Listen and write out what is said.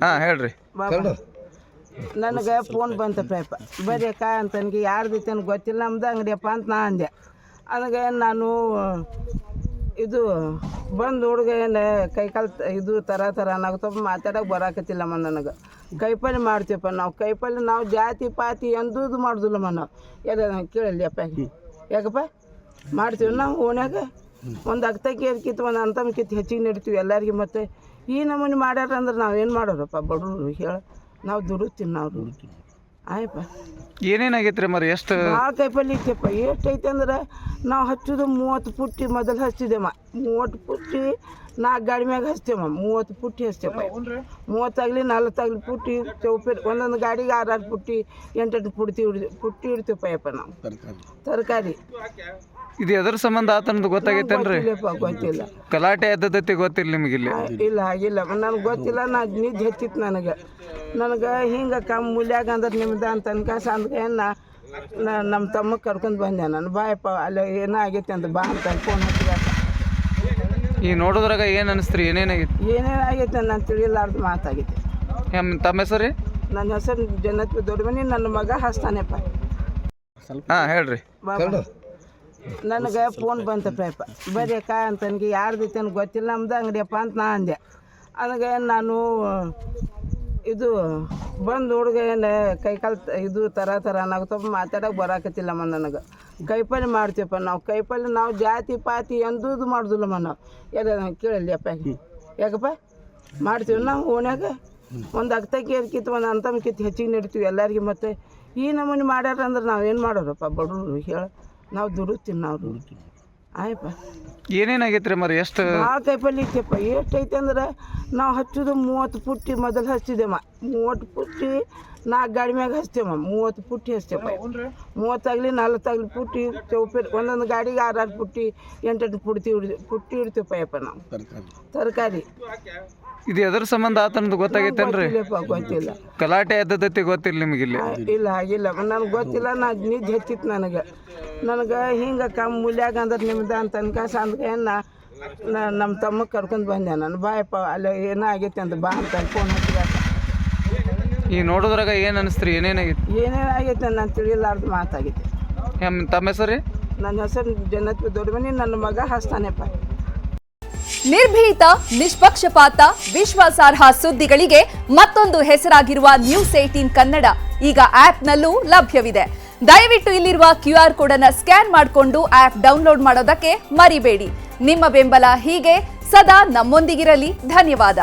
ಹಾಂ ಹೇಳ್ರಿ. ನನಗೆ ಫೋನ್ ಬಂತಪ್ಪ ಬರೀ ಕಾಯಿ ಅಂತ ನನಗೆ ಯಾರ್ದೈತೆ ಅಂತ ಗೊತ್ತಿಲ್ಲ, ನಮ್ದು ಅಂಗಡಿಯಪ್ಪ ಅಂತ ನಾ ಅಂದೆ. ಅದಕ್ಕೆ ನಾನು ಇದು ಬಂದು ಹುಡುಗ ಏನು ಕೈಕಾಲು ಇದು ಥರ ನಾಗತಪ್ಪ ಮಾತಾಡೋಕೆ ಬರಾಕತ್ತಿಲ್ಲಮ್ಮ. ನನಗೆ ಕೈಪಲ್ಲೆ ಮಾಡ್ತೀವಪ್ಪ ನಾವು. ಕೈಪಲ್ಲೆ ನಾವು ಜಾತಿ ಪಾತಿ ಎಂದೂ ಮಾಡೋದಿಲ್ಲಮ್ಮ ನಾವು. ಎಲ್ಲ ಕೇಳಲಿ ಅಪ್ಪ ಯಾಕಪ್ಪ ಮಾಡ್ತೀವಿ ನಾವು ಓಣ್ಯಾಗ. ಒಂದು ಅಕ್ತಕ್ಕೆ ಕಿತ್ತು ಒಂದು ಅಂತಮ್ ಕಿತ್ತು ಹೆಚ್ಚಿಗೆ ನಡಿತೀವಿ ಎಲ್ಲರಿಗೆ. ಮತ್ತು ಈ ನಮೂನಿ ಮಾಡ್ಯಾರ ಅಂದ್ರೆ ನಾವು ಏನು ಮಾಡೋರಪ್ಪ ಬಡವರು ಹೇಳ. ನಾವು ದುಡಿತೀವಿ, ನಾವು ದುಡಿತೀವಿ ಆಯಪ್ಪ. ಏನೇನಾಗೈತೆ ರೀ ಮರಿ? ಎಷ್ಟು ಭಾಳ ಕೈಪಲ್ಲೆ ಇತ್ತಪ್ಪ. ಎಷ್ಟೈತೆ ಅಂದ್ರೆ ನಾವು ಹಚ್ಚೋದು 30 ಪುಟ್ಟಿ ಮೊದಲು ಹಚ್ಚಿದೆಮ್ಮ. 30 ಪುಟ್ಟಿ 4 ಗಾಡಿ ಮ್ಯಾಗ ಹಚ್ತೇವಮ್ಮ. 30 ಪುಟ್ಟಿ ಹಚ್ತೇವಪ್ಪ. 30 ಆಗಲಿ 40 ಆಗಲಿ ಪುಟ್ಟಿ ಚೌಪೇರಿ ಒಂದೊಂದು ಗಾಡಿಗೆ 6 ಪುಟ್ಟಿ 8 ಪುಟ್ಟಿ ಇಡ್ತೀವಪ್ಪ ಯಪ್ಪ ನಾವು. ತರಕಾರಿ ಇದು ಎದ್ರ ಸಂಬಂಧ ಆತನದು ಗೊತ್ತಾಗೈತೇನ್ರಿ? ಗೊತ್ತಿಲ್ಲ. ಗಲಾಟೆ ಎದ್ದದೈತಿ ಗೊತ್ತಿಲ್ಲ ನಿಮಗೆ? ಇಲ್ಲಿ ಇಲ್ಲ ಆಗಿಲ್ಲ ನನಗೆ ಗೊತ್ತಿಲ್ಲ. ನಿದ್ದೆ ಹೆಚ್ಚಿತ್ತು ನನಗೆ ಹಿಂಗೆ ಮೂಲ್ಯಾಗ ಅಂದ್ರೆ ನಿಮ್ದು ಅಂತ ಅನ್ಕಾಸ ಅಂದ್ಕೆ ನಮ್ಮ ತಮ್ಮ ಕರ್ಕೊಂಡು ಬಂದೆ ನಾನು. ಬಾಯಪ್ಪ ಅಲ್ಲಿ ಏನೋ ಆಗೈತೆ ಅಂತ ಬಾ ಅಂತ ಫೋನ್ ಹಚ್ಚಿದಾಗ ಈ ನೋಡೋದ್ರಾಗ ಏನು ಅನಿಸ್ತ್ರಿ? ಏನೇನಾಗೈತಿ? ಏನೇನಾಗೈತೆ ನಾನು ತಿಳಿಲಾರ್ದು ಮಾತಾಗೈತೆ. ತಮ್ಮ ಹೆಸರು? ನನ್ನ ಹೆಸರು ಜನ್ನತ್ ದೊಡ್ಡಮನಿ. ನನ್ನ ಮಗ ಹಸ್ತಾನೆಪ್ಪ. ಹಾಂ ಹೇಳ್ರಿ. ನನಗೆ ಫೋನ್ ಬಂತಪ್ಪ ಬರೀ ಕಾಯಿ ಅಂತ ನನಗೆ ಯಾರ್ದೈತೆ ಅಂತ ಗೊತ್ತಿಲ್ಲ, ನಮ್ದು ಅಂಗಡಿಯಪ್ಪ ಅಂತ ನಾ ಅಂದೆ. ಅದಕ್ಕೆ ನಾನು ಇದು ಬಂದು ಹುಡುಗ ಏನು ಕೈಕಾಲು ಇದು ಥರ ನಾಗತಪ್ಪ ಮಾತಾಡೋಕೆ ಬರಾಕತ್ತಿಲ್ಲಮ್ಮ. ನನಗೆ ಕೈಪಲ್ಲೆ ಮಾಡ್ತೀವಪ್ಪ ನಾವು. ಕೈಪಲ್ಲೆ ನಾವು ಜಾತಿ ಪಾತಿ ಎಂದೂ ಮಾಡೋದಿಲ್ಲಮ್ಮ ನಾವು. ಎಲ್ಲ ಕೇಳಲಿ ಅಪ್ಪ ಯಾಕಪ್ಪ ಮಾಡ್ತೀವಿ ನಾವು ಓಣ್ಯಾಗ. ಒಂದು ಅಕ್ತಕ್ಕೆ ಕಿತ್ತು ಒಂದು ಅಂತಮ್ ಕಿತ್ತು ಹೆಚ್ಚಿಗೆ ನಡಿತೀವಿ ಎಲ್ಲರಿಗೆ. ಮತ್ತು ಈ ನಮೂನಿ ಮಾಡ್ಯಾರ ಅಂದ್ರೆ ನಾವು ಏನು ಮಾಡೋರಪ್ಪ ಬಡವರು ಹೇಳ. ನಾವು ದುಡಿತೀವಿ, ನಾವು ದುಡಿತೀವಿ ಆಯಪ್ಪ. ಏನೇನಾಗೈತೆ ರೀ ಮರಿ? ಎಷ್ಟು ಭಾಳ ಕೈಪಲ್ಲೆ ಇತ್ತಪ್ಪ. ಎಷ್ಟೈತೆ ಅಂದ್ರೆ ನಾವು ಹಚ್ಚೋದು 30 ಪುಟ್ಟಿ ಮೊದಲು ಹಚ್ಚಿದೆಮ್ಮ. 30 ಪುಟ್ಟಿ 4 ಗಾಡಿ ಮ್ಯಾಗ ಹಚ್ತೇವಮ್ಮ. 30 ಪುಟ್ಟಿ ಹಚ್ತೇವಪ್ಪ. 30 ಆಗಲಿ 40 ಆಗಲಿ ಪುಟ್ಟಿ ಚೌಪೇರಿ ಒಂದೊಂದು ಗಾಡಿಗೆ 6 ಪುಟ್ಟಿ 8 ಪುಟ್ಟಿ ಇಡ್ತೀವಪ್ಪ ಯಪ್ಪ ನಾವು. ತರಕಾರಿ ಇದು ಎದ್ರ ಸಂಬಂಧ ಆತನದು ಗೊತ್ತಾಗೈತೇನ್ರಿ? ಗೊತ್ತಿಲ್ಲ. ಗಲಾಟೆ ಎದ್ದದೈತಿ ಗೊತ್ತಿಲ್ಲ ನಿಮಗೆ? ಇಲ್ಲಿ ಇಲ್ಲ ಆಗಿಲ್ಲ ನನಗೆ ಗೊತ್ತಿಲ್ಲ. ನಿದ್ದೆ ಹೆಚ್ಚಿತ್ತು ನನಗೆ ಹಿಂಗೆ ಮೂಲ್ಯಾಗ ಅಂದ್ರೆ ನಿಮ್ದು ಅಂತ ಅನ್ಕಾಸ ಅಂದ್ಕೆ ನಮ್ಮ ತಮ್ಮ ಕರ್ಕೊಂಡು ಬಂದೆ ನಾನು. ಬಾಯಪ್ಪ ಅಲ್ಲಿ ಏನೋ ಆಗೈತೆ ಅಂತ ಬಾ ಅಂತ ಫೋನ್ ಹಚ್ಚಿದಾಗ ಈ ನೋಡೋದ್ರಾಗ ಏನು ಅನಿಸ್ತ್ರಿ? ಏನೇನಾಗೈತಿ? ಏನೇನಾಗೈತೆ ನಾನು ತಿಳಿಲಾರ್ದು ಮಾತಾಗೈತೆ. ತಮ್ಮ ಹೆಸರು? ನನ್ನ ಹೆಸರು ಜನ್ನತ್ ದೊಡ್ಡಮನಿ. ನನ್ನ ಮಗ ಹಸ್ತಾನೆಪ್ಪ. ನಿರ್ಭೀತ, ನಿಷ್ಪಕ್ಷಪಾತ, ವಿಶ್ವಾಸಾರ್ಹ ಸುದ್ದಿಗಳಿಗೆ ಮತ್ತೊಂದು ಹೆಸರಾಗಿರುವ News18 ಕನ್ನಡ ಈಗ ಆಪ್ನಲ್ಲೂ ಲಭ್ಯವಿದೆ. ದಯವಿಟ್ಟು ಇಲ್ಲಿರುವ QR ಕೋಡ್ ಅನ್ನು ಸ್ಕ್ಯಾನ್ ಮಾಡಿಕೊಂಡು ಆಪ್ ಡೌನ್ಲೋಡ್ ಮಾಡೋದಕ್ಕೆ ಮರಿಬೇಡಿ. ನಿಮ್ಮ ಬೆಂಬಲ ಹೀಗೆ ಸದಾ ನಮ್ಮೊಂದಿಗಿರಲಿ. ಧನ್ಯವಾದ.